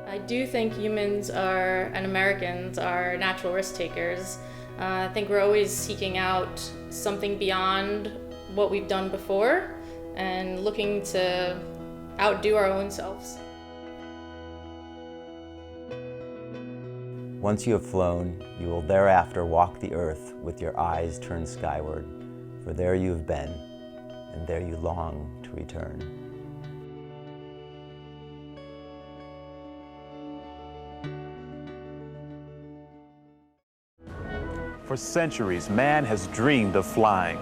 I do think humans and Americans are natural risk takers. I think we're always seeking out something beyond what we've done before and looking to outdo our own selves. Once you have flown, you will thereafter walk the earth with your eyes turned skyward, for there you have been, and there you long to return. For centuries, man has dreamed of flying.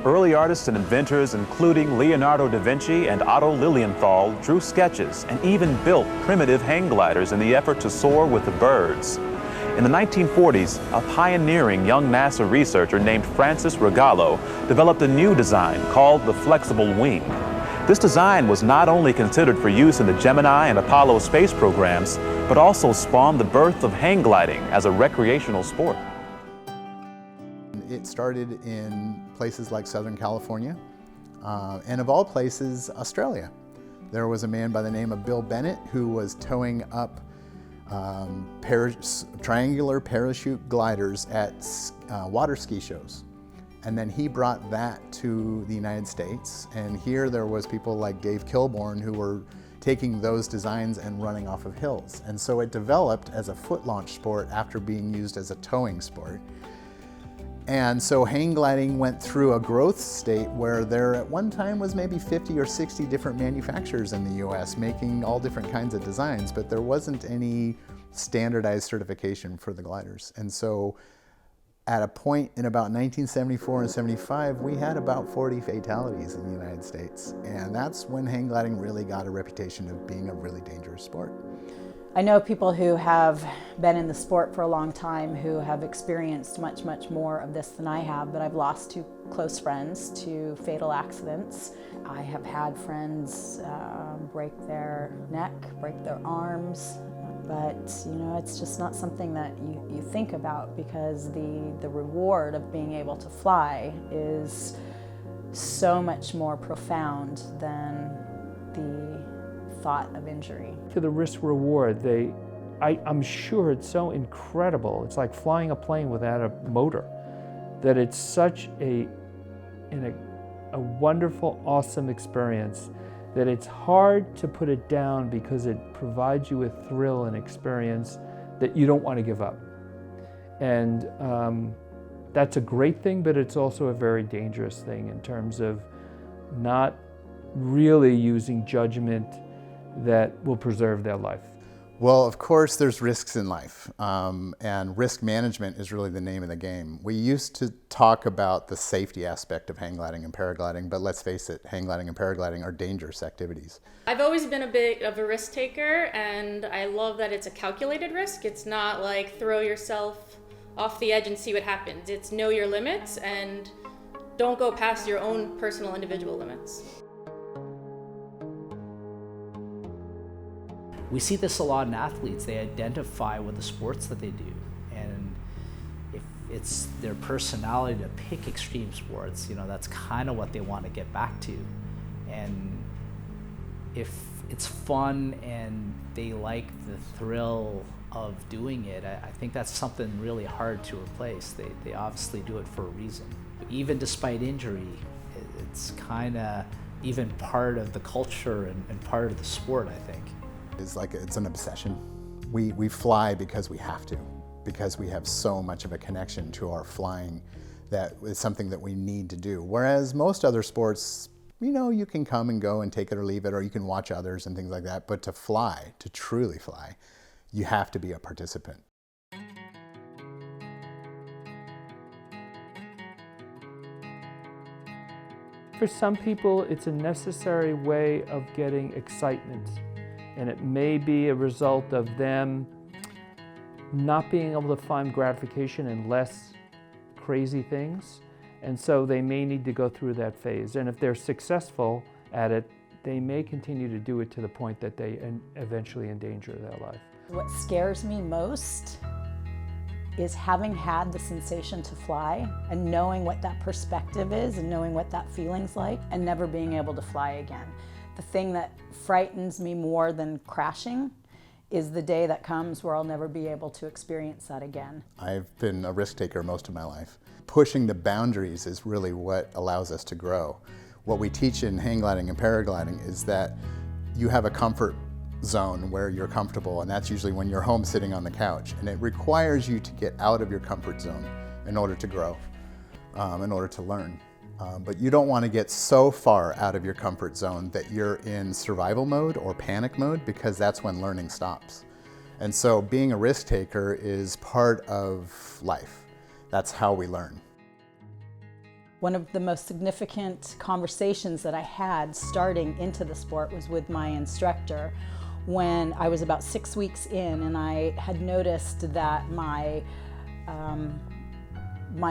Early artists and inventors, including Leonardo da Vinci and Otto Lilienthal, drew sketches and even built primitive hang gliders in the effort to soar with the birds. In the 1940s, a pioneering young NASA researcher named Francis Rogallo developed a new design called the flexible wing. This design was not only considered for use in the Gemini and Apollo space programs, but also spawned the birth of hang gliding as a recreational sport. It started in places like Southern California, and of all places, Australia. There was a man by the name of Bill Bennett who was towing up triangular parachute gliders at water ski shows. And then he brought that to the United States, and here there was people like Dave Kilborn who were taking those designs and running off of hills. And so it developed as a foot launch sport after being used as a towing sport. And so hang gliding went through a growth state where there at one time was maybe 50 or 60 different manufacturers in the US making all different kinds of designs, but there wasn't any standardized certification for the gliders. And so at a point in about 1974 and 75, we had about 40 fatalities in the United States. And that's when hang gliding really got a reputation of being a really dangerous sport. I know people who have been in the sport for a long time who have experienced much, much more of this than I have, but I've lost two close friends to fatal accidents. I have had friends break their neck, break their arms, but you know, it's just not something that you think about, because the reward of being able to fly is so much more profound than the thought of injury. To the risk reward, I'm sure it's so incredible. It's like flying a plane without a motor, that it's such a wonderful, awesome experience that it's hard to put it down, because it provides you with thrill and experience that you don't want to give up. And that's a great thing, but it's also a very dangerous thing in terms of not really using judgment that will preserve their life. Well, of course, there's risks in life, and risk management is really the name of the game. We used to talk about the safety aspect of hang gliding and paragliding, but let's face it, hang gliding and paragliding are dangerous activities. I've always been a bit of a risk taker, and I love that it's a calculated risk. It's not like throw yourself off the edge and see what happens. It's know your limits and don't go past your own personal individual limits. We see this a lot in athletes. They identify with the sports that they do. And if it's their personality to pick extreme sports, you know, that's kind of what they want to get back to. And if it's fun and they like the thrill of doing it, I think that's something really hard to replace. They obviously do it for a reason. Even despite injury, it's kind of even part of the culture and part of the sport, I think. It's an obsession. We fly because we have to, because we have so much of a connection to our flying that it's something that we need to do. Whereas most other sports, you know, you can come and go and take it or leave it, or you can watch others and things like that. But to fly, to truly fly, you have to be a participant. For some people, it's a necessary way of getting excitement. And it may be a result of them not being able to find gratification in less crazy things. And so they may need to go through that phase. And if they're successful at it, they may continue to do it to the point that they eventually endanger their life. What scares me most is having had the sensation to fly and knowing what that perspective is and knowing what that feeling's like and never being able to fly again. The thing that frightens me more than crashing is the day that comes where I'll never be able to experience that again. I've been a risk taker most of my life. Pushing the boundaries is really what allows us to grow. What we teach in hang gliding and paragliding is that you have a comfort zone where you're comfortable, and that's usually when you're home sitting on the couch. And it requires you to get out of your comfort zone in order to grow, in order to learn. But you don't want to get so far out of your comfort zone that you're in survival mode or panic mode, because that's when learning stops. And so being a risk taker is part of life. That's how we learn. One of the most significant conversations that I had starting into the sport was with my instructor when I was about 6 weeks in, and I had noticed that my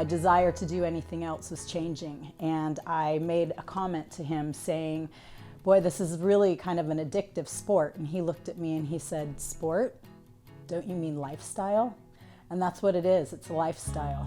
desire to do anything else was changing. And I made a comment to him saying, "Boy, this is really kind of an addictive sport." And he looked at me and he said, "Sport? Don't you mean lifestyle?" And that's what it is, it's a lifestyle.